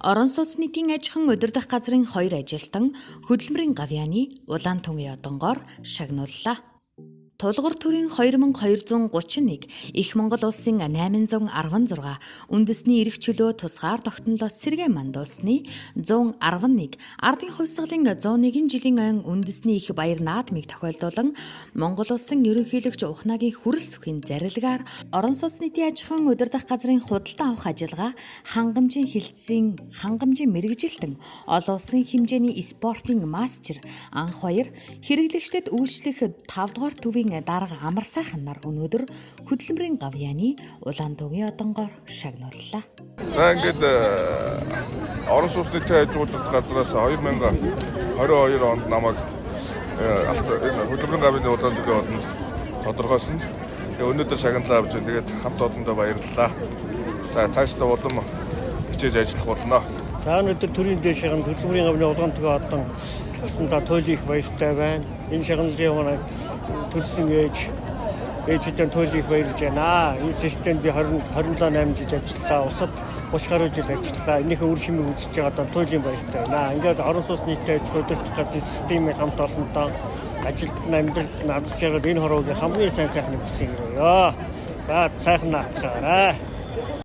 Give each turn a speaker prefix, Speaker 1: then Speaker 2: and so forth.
Speaker 1: Орон сууц нийтийн аж ахуйн удирдах газрын 2 ажилтан хөдөлмөрийн гавьяаны Улаантунгийн одонгоор шагнууллаа. Тулгуур төрийн 2231 их Монгол улсын 816 үндэсний эрх чөлөө тусгаар тогтнолоос сэргээн мандуулсны 111 ардын хувьсгалын 101 жилийн ойн үндэсний их баяр наадмыг тохиолдуулан Монгол улсын ерөнхийлөгч Ухнагийн хүрэл сүхийн зарилгаар орон сууц нийтийн аж ахуйн удирдах газрын худалдан авах ажиллагаа хангамжийн хилцээний хангамжийн мэргэжилтэн олон улсын хэмжээний спортын мастер анх баяр хэрэглэгчдэд үйлчлэх 5 дугаар төвийн дарга амар сайхан нар өнөөдөр хөдөлмөрийн гавьяаны Улаантунгийн одонгоор шагнууллаа.
Speaker 2: За ингээд орон сууцны аж ахуйн газраас 2022 онд намайг хөдөлмөрийн гавьяаны Улаантунгийн одонд тодорхойлсон. Өнөөдөр шагналаа авч тэгээд хамт олондоо баярлалаа. За цаашдаа улам хичээж ажиллах болно.
Speaker 3: За өнөөдөр төрийн дэш шагнал хөдөлмөрийн гавьяаны Улаантунгийн одон болсондоо туйлын их баяртай байна. Энэ шагналын өмнө төрсэн ээжүүдэн туйлын их баярлж байна. Энэ системд би 27-8 жил ажиллалаа. Усад 30 гаруй жил ажиллалаа. Энийхээ үр шимийг үзэж байгаа туйлын баяртай байна. Ингээд орон сууц нийтийн аж ахуйн удирдах газрын системийн хамт олонтой ажилд амьдралд наадж байгаа энэ хорвогийн хамгийн сайн сайхныг хүсэн юм ёо. За сайхан наацгаарай.